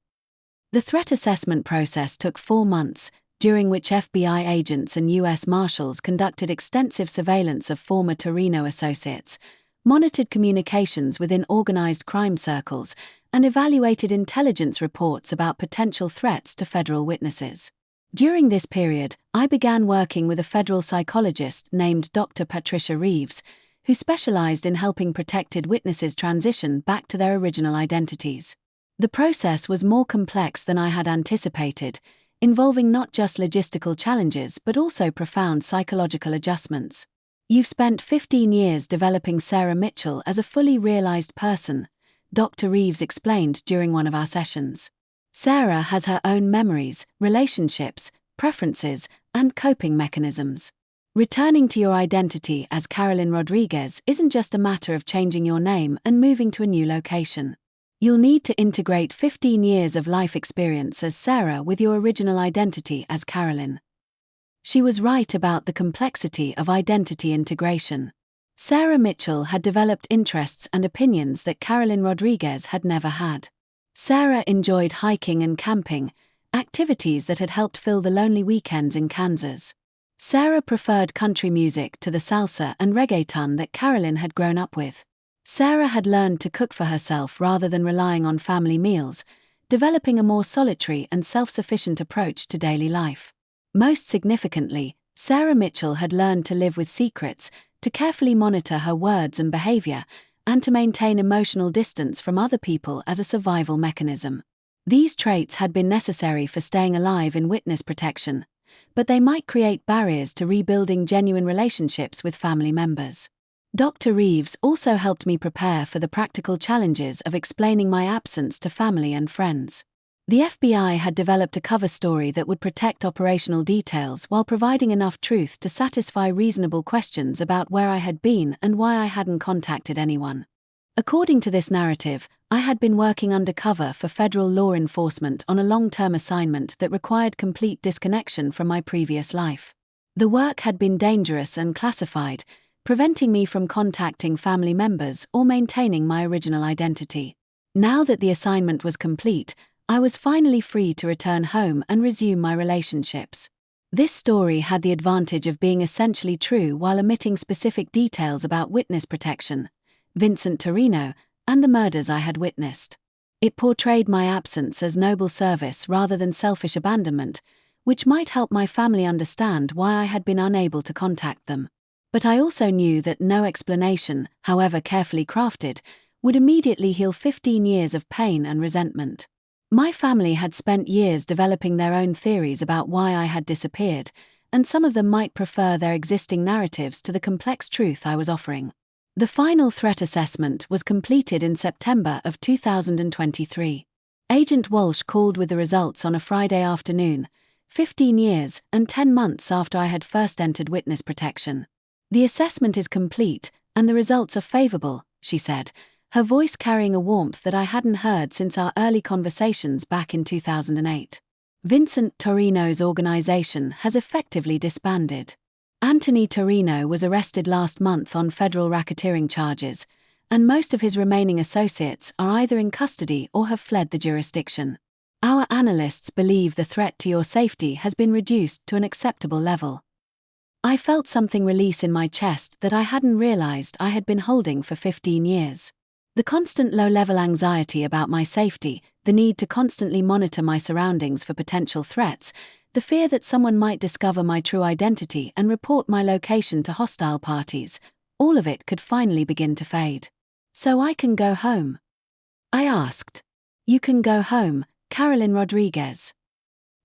The threat assessment process took 4 months, during which FBI agents and U.S. Marshals conducted extensive surveillance of former Torrino associates, monitored communications within organized crime circles, and evaluated intelligence reports about potential threats to federal witnesses. During this period, I began working with a federal psychologist named Dr. Patricia Reeves, who specialized in helping protected witnesses transition back to their original identities. The process was more complex than I had anticipated, involving not just logistical challenges but also profound psychological adjustments. "You've spent 15 years developing Sarah Mitchell as a fully realized person," Dr. Reeves explained during one of our sessions. "Sarah has her own memories, relationships, preferences, and coping mechanisms. Returning to your identity as Carolyn Rodriguez isn't just a matter of changing your name and moving to a new location. You'll need to integrate 15 years of life experience as Sarah with your original identity as Carolyn." She was right about the complexity of identity integration. Sarah Mitchell had developed interests and opinions that Carolyn Rodriguez had never had. Sarah enjoyed hiking and camping, activities that had helped fill the lonely weekends in Kansas. Sarah preferred country music to the salsa and reggaeton that Carolyn had grown up with. Sarah had learned to cook for herself rather than relying on family meals, developing a more solitary and self-sufficient approach to daily life. Most significantly, Sarah Mitchell had learned to live with secrets, to carefully monitor her words and behavior, and to maintain emotional distance from other people as a survival mechanism. These traits had been necessary for staying alive in witness protection, but they might create barriers to rebuilding genuine relationships with family members. Dr. Reeves also helped me prepare for the practical challenges of explaining my absence to family and friends. The FBI had developed a cover story that would protect operational details while providing enough truth to satisfy reasonable questions about where I had been and why I hadn't contacted anyone. According to this narrative, I had been working undercover for federal law enforcement on a long-term assignment that required complete disconnection from my previous life. The work had been dangerous and classified, preventing me from contacting family members or maintaining my original identity. Now that the assignment was complete, I was finally free to return home and resume my relationships. This story had the advantage of being essentially true while omitting specific details about witness protection, Vincent Torrino, and the murders I had witnessed. It portrayed my absence as noble service rather than selfish abandonment, which might help my family understand why I had been unable to contact them. But I also knew that no explanation, however carefully crafted, would immediately heal 15 years of pain and resentment. My family had spent years developing their own theories about why I had disappeared, and some of them might prefer their existing narratives to the complex truth I was offering. The final threat assessment was completed in September of 2023. Agent Walsh called with the results on a Friday afternoon, 15 years and 10 months after I had first entered witness protection. "The assessment is complete, and the results are favorable," she said, her voice carrying a warmth that I hadn't heard since our early conversations back in 2008. "Vincent Torrino's organization has effectively disbanded. Anthony Torrino was arrested last month on federal racketeering charges, and most of his remaining associates are either in custody or have fled the jurisdiction. Our analysts believe the threat to your safety has been reduced to an acceptable level." I felt something release in my chest that I hadn't realized I had been holding for 15 years. The constant low-level anxiety about my safety, the need to constantly monitor my surroundings for potential threats, the fear that someone might discover my true identity and report my location to hostile parties, all of it could finally begin to fade. "So I can go home?" I asked. "You can go home, Carolyn Rodriguez."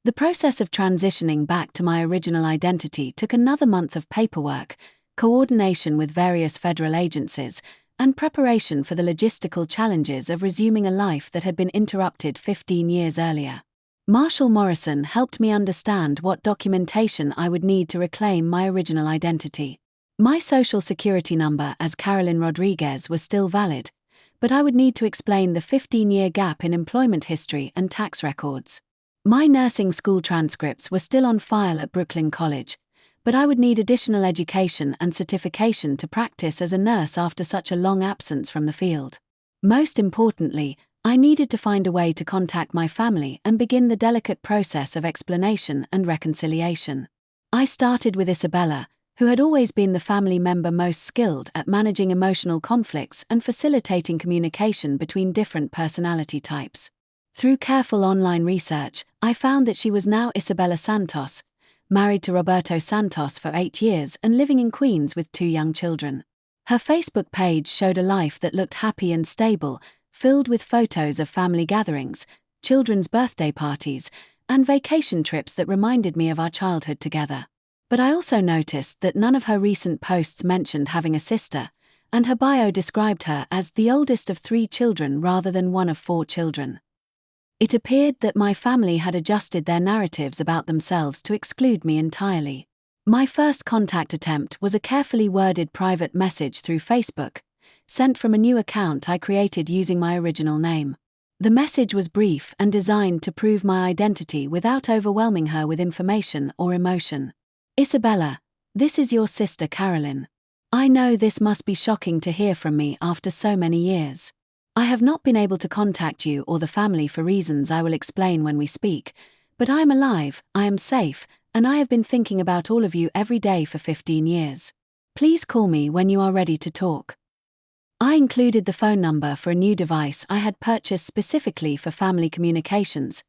The process of transitioning back to my original identity took another month of paperwork, coordination with various federal agencies, and preparation for the logistical challenges of resuming a life that had been interrupted 15 years earlier. Marshall Morrison helped me understand what documentation I would need to reclaim my original identity. My social security number as Carolyn Rodriguez was still valid, but I would need to explain the 15-year gap in employment history and tax records. My nursing school transcripts were still on file at Brooklyn College, but I would need additional education and certification to practice as a nurse after such a long absence from the field. Most importantly, I needed to find a way to contact my family and begin the delicate process of explanation and reconciliation. I started with Isabella, who had always been the family member most skilled at managing emotional conflicts and facilitating communication between different personality types. Through careful online research, I found that she was now Isabella Santos, married to Roberto Santos for 8 years and living in Queens with 2 young children. Her Facebook page showed a life that looked happy and stable, filled with photos of family gatherings, children's birthday parties, and vacation trips that reminded me of our childhood together. But I also noticed that none of her recent posts mentioned having a sister, and her bio described her as the oldest of 3 children rather than one of 4 children. It appeared that my family had adjusted their narratives about themselves to exclude me entirely. My first contact attempt was a carefully worded private message through Facebook, sent from a new account I created using my original name. The message was brief and designed to prove my identity without overwhelming her with information or emotion. Isabella, this is your sister Carolyn. I know this must be shocking to hear from me after so many years. I have not been able to contact you or the family for reasons I will explain when we speak, but I am alive, I am safe, and I have been thinking about all of you every day for 15 years. Please call me when you are ready to talk. I included the phone number for a new device I had purchased specifically for family communications,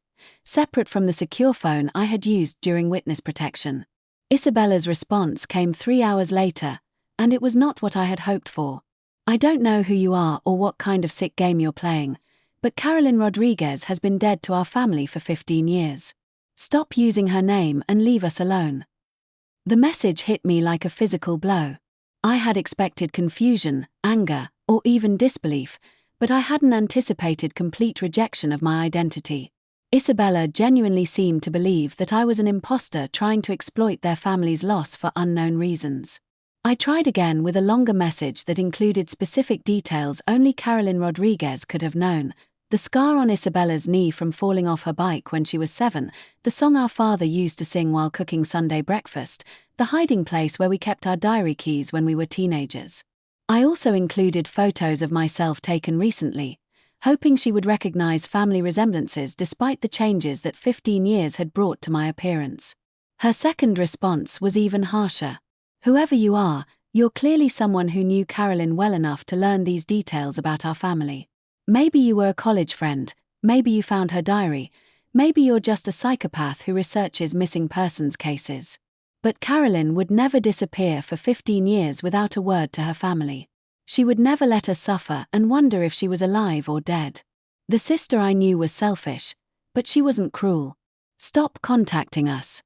separate from the secure phone I had used during witness protection. Isabella's response came 3 hours later, and it was not what I had hoped for. I don't know who you are or what kind of sick game you're playing, but Carolyn Rodriguez has been dead to our family for 15 years. Stop using her name and leave us alone. The message hit me like a physical blow. I had expected confusion, anger, or even disbelief, but I hadn't anticipated complete rejection of my identity. Isabella genuinely seemed to believe that I was an imposter trying to exploit their family's loss for unknown reasons. I tried again with a longer message that included specific details only Carolyn Rodriguez could have known: the scar on Isabella's knee from falling off her bike when she was 7, the song our father used to sing while cooking Sunday breakfast, the hiding place where we kept our diary keys when we were teenagers. I also included photos of myself taken recently, hoping she would recognize family resemblances despite the changes that 15 years had brought to my appearance. Her second response was even harsher. Whoever you are, you're clearly someone who knew Carolyn well enough to learn these details about our family. Maybe you were a college friend, maybe you found her diary, maybe you're just a psychopath who researches missing persons cases. But Carolyn would never disappear for 15 years without a word to her family. She would never let us suffer and wonder if she was alive or dead. The sister I knew was selfish, but she wasn't cruel. Stop contacting us.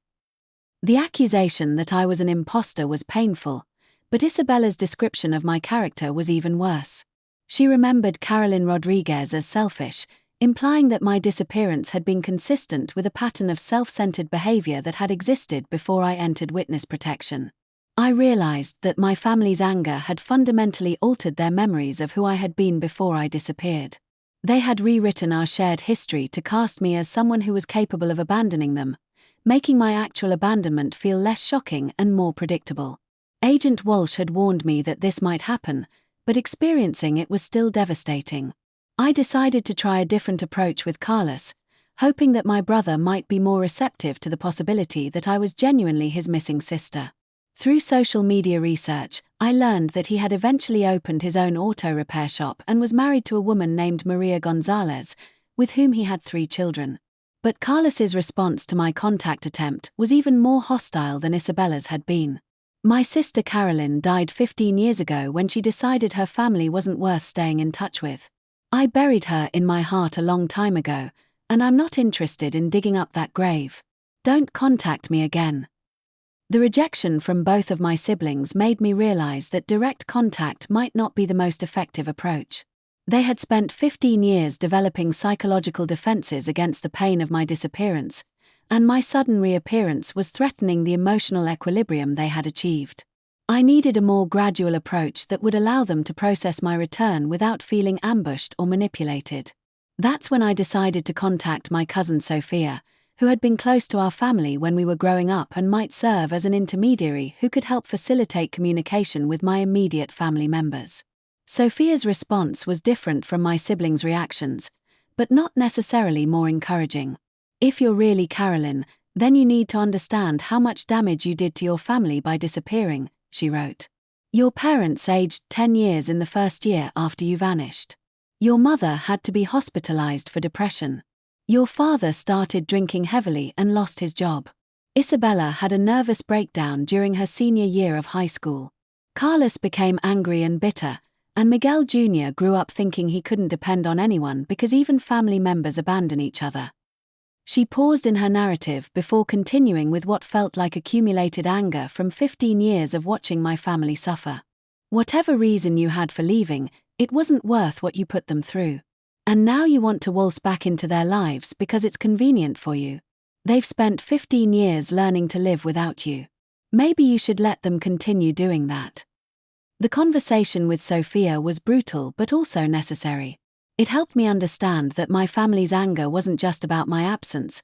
The accusation that I was an imposter was painful, but Isabella's description of my character was even worse. She remembered Carolyn Rodriguez as selfish, implying that my disappearance had been consistent with a pattern of self-centered behavior that had existed before I entered witness protection. I realized that my family's anger had fundamentally altered their memories of who I had been before I disappeared. They had rewritten our shared history to cast me as someone who was capable of abandoning them, making my actual abandonment feel less shocking and more predictable. Agent Walsh had warned me that this might happen, but experiencing it was still devastating. I decided to try a different approach with Carlos, hoping that my brother might be more receptive to the possibility that I was genuinely his missing sister. Through social media research, I learned that he had eventually opened his own auto repair shop and was married to a woman named Maria Gonzalez, with whom he had 3 children. But Carlos's response to my contact attempt was even more hostile than Isabella's had been. My sister Carolyn died 15 years ago when she decided her family wasn't worth staying in touch with. I buried her in my heart a long time ago, and I'm not interested in digging up that grave. Don't contact me again. The rejection from both of my siblings made me realize that direct contact might not be the most effective approach. They had spent 15 years developing psychological defenses against the pain of my disappearance, and my sudden reappearance was threatening the emotional equilibrium they had achieved. I needed a more gradual approach that would allow them to process my return without feeling ambushed or manipulated. That's when I decided to contact my cousin Sophia, who had been close to our family when we were growing up and might serve as an intermediary who could help facilitate communication with my immediate family members. Sophia's response was different from my siblings' reactions, but not necessarily more encouraging. If you're really Carolyn, then you need to understand how much damage you did to your family by disappearing, she wrote. Your parents aged 10 years in the first year after you vanished. Your mother had to be hospitalized for depression. Your father started drinking heavily and lost his job. Isabella had a nervous breakdown during her senior year of high school. Carlos became angry and bitter, and Miguel Jr. grew up thinking he couldn't depend on anyone because even family members abandon each other. She paused in her narrative before continuing with what felt like accumulated anger from 15 years of watching my family suffer. Whatever reason you had for leaving, it wasn't worth what you put them through. And now you want to waltz back into their lives because it's convenient for you. They've spent 15 years learning to live without you. Maybe you should let them continue doing that. The conversation with Sophia was brutal but also necessary. It helped me understand that my family's anger wasn't just about my absence.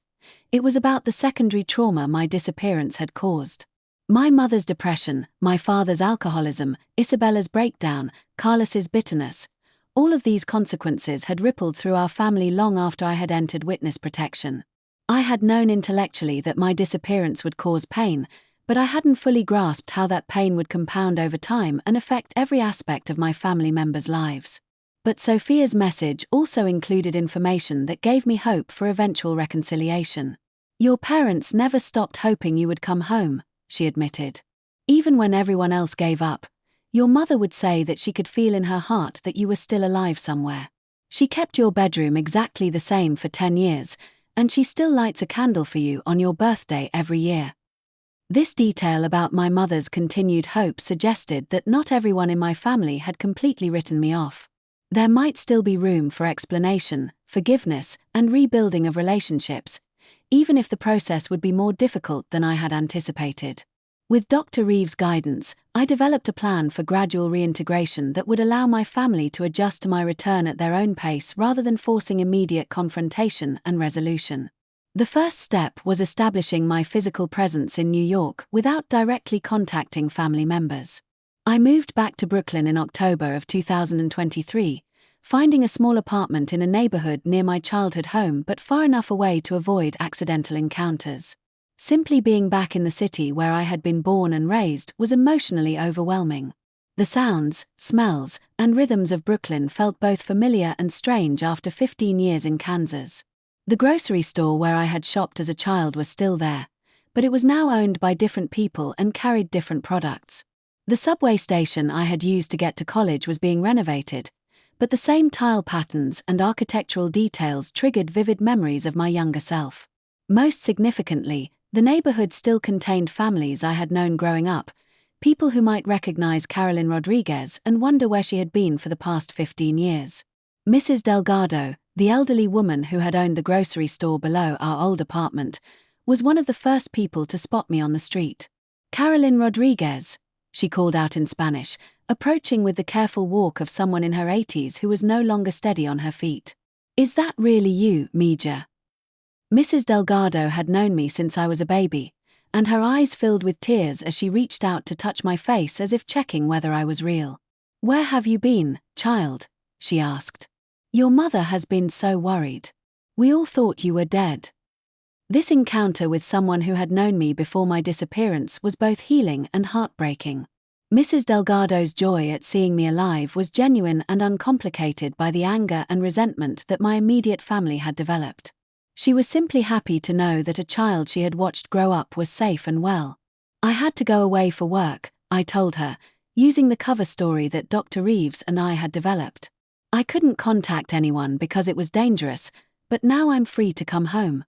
It was about the secondary trauma my disappearance had caused. My mother's depression, my father's alcoholism, Isabella's breakdown, Carlos's bitterness. All of these consequences had rippled through our family long after I had entered witness protection. I had known intellectually that my disappearance would cause pain, but I hadn't fully grasped how that pain would compound over time and affect every aspect of my family members' lives. But Sophia's message also included information that gave me hope for eventual reconciliation. Your parents never stopped hoping you would come home, she admitted. Even when everyone else gave up, your mother would say that she could feel in her heart that you were still alive somewhere. She kept your bedroom exactly the same for 10 years, and she still lights a candle for you on your birthday every year. This detail about my mother's continued hope suggested that not everyone in my family had completely written me off. There might still be room for explanation, forgiveness, and rebuilding of relationships, even if the process would be more difficult than I had anticipated. With Dr. Reeves' guidance, I developed a plan for gradual reintegration that would allow my family to adjust to my return at their own pace rather than forcing immediate confrontation and resolution. The first step was establishing my physical presence in New York without directly contacting family members. I moved back to Brooklyn in October of 2023, finding a small apartment in a neighborhood near my childhood home but far enough away to avoid accidental encounters. Simply being back in the city where I had been born and raised was emotionally overwhelming. The sounds, smells, and rhythms of Brooklyn felt both familiar and strange after 15 years in Kansas. The grocery store where I had shopped as a child was still there, but it was now owned by different people and carried different products. The subway station I had used to get to college was being renovated, but the same tile patterns and architectural details triggered vivid memories of my younger self. Most significantly, the neighborhood still contained families I had known growing up, people who might recognize Carolyn Rodriguez and wonder where she had been for the past 15 years. Mrs. Delgado, the elderly woman who had owned the grocery store below our old apartment, was one of the first people to spot me on the street. Carolyn Rodriguez, she called out in Spanish, approaching with the careful walk of someone in her 80s who was no longer steady on her feet. Is that really you, Mija? Mrs. Delgado had known me since I was a baby, and her eyes filled with tears as she reached out to touch my face as if checking whether I was real. Where have you been, child? She asked. Your mother has been so worried. We all thought you were dead. This encounter with someone who had known me before my disappearance was both healing and heartbreaking. Mrs. Delgado's joy at seeing me alive was genuine and uncomplicated by the anger and resentment that my immediate family had developed. She was simply happy to know that a child she had watched grow up was safe and well. I had to go away for work, I told her, using the cover story that Dr. Reeves and I had developed. I couldn't contact anyone because it was dangerous, but now I'm free to come home.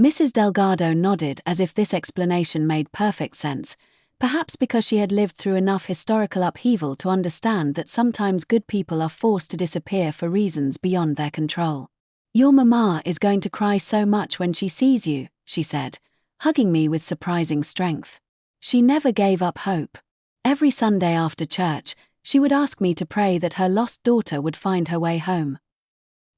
Mrs. Delgado nodded as if this explanation made perfect sense, perhaps because she had lived through enough historical upheaval to understand that sometimes good people are forced to disappear for reasons beyond their control. Your mama is going to cry so much when she sees you, she said, hugging me with surprising strength. She never gave up hope. Every Sunday after church, she would ask me to pray that her lost daughter would find her way home.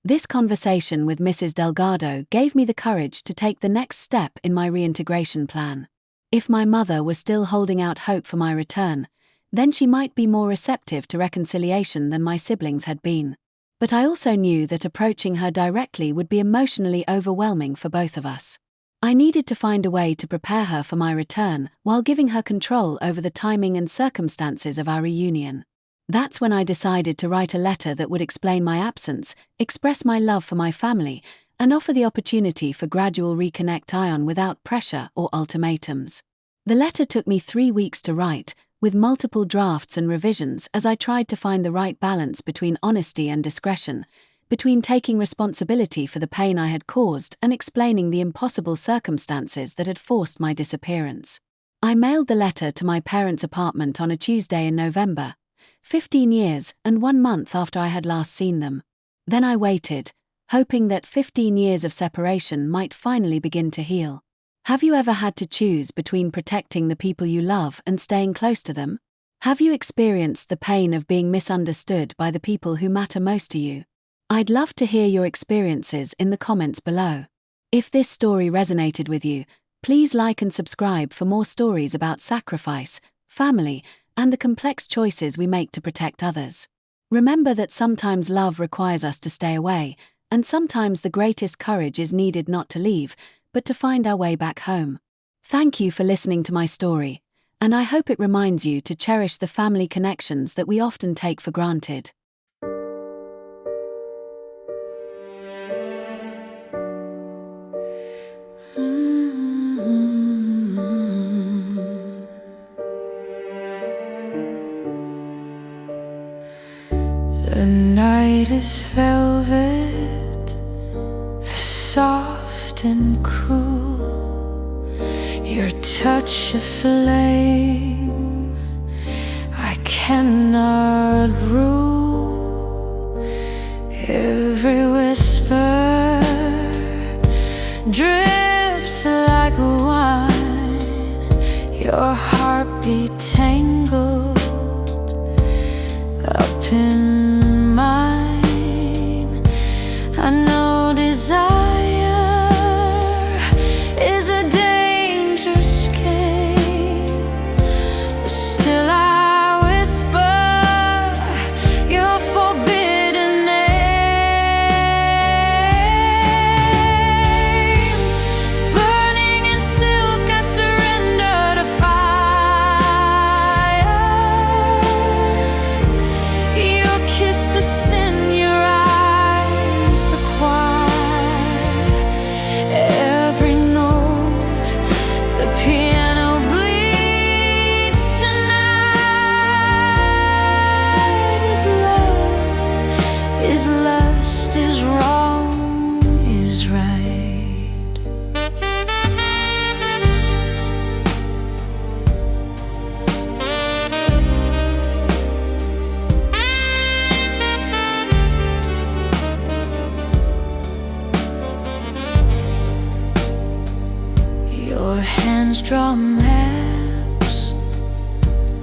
This conversation with Mrs. Delgado gave me the courage to take the next step in my reintegration plan. If my mother was still holding out hope for my return, then she might be more receptive to reconciliation than my siblings had been. But I also knew that approaching her directly would be emotionally overwhelming for both of us. I needed to find a way to prepare her for my return while giving her control over the timing and circumstances of our reunion. That's when I decided to write a letter that would explain my absence, express my love for my family, and offer the opportunity for gradual reconnect without pressure or ultimatums. The letter took me 3 weeks to write, with multiple drafts and revisions as I tried to find the right balance between honesty and discretion, between taking responsibility for the pain I had caused and explaining the impossible circumstances that had forced my disappearance. I mailed the letter to my parents' apartment on a Tuesday in November, 15 years and 1 month after I had last seen them. Then I waited, hoping that 15 years of separation might finally begin to heal. Have you ever had to choose between protecting the people you love and staying close to them? Have you experienced the pain of being misunderstood by the people who matter most to you? I'd love to hear your experiences in the comments below. If this story resonated with you, please like and subscribe for more stories about sacrifice, family, and the complex choices we make to protect others. Remember that sometimes love requires us to stay away, and sometimes the greatest courage is needed not to leave, but to find our way back home. Thank you for listening to my story, and I hope it reminds you to cherish the family connections that we often take for granted. The night is velvet, soft and cruel. Your touch a flame I cannot rule. Every whisper drips like wine, your heartbeat tangled up in mine. I know desire is a dangerous game, but still I whisper your forbidden name. Burning in silk, I surrender to fire. Your kiss, the sin, your eyes, the choir. Every note the piano bleeds tonight. Is lust, is wrong, is right. Your hands draw maps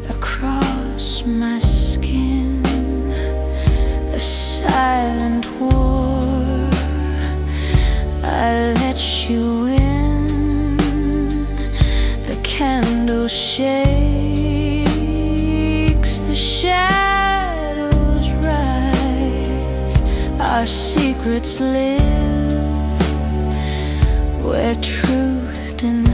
across my skin, a silent war. I let you in. The candle shakes, the shadows rise. Our secrets live where truth denies.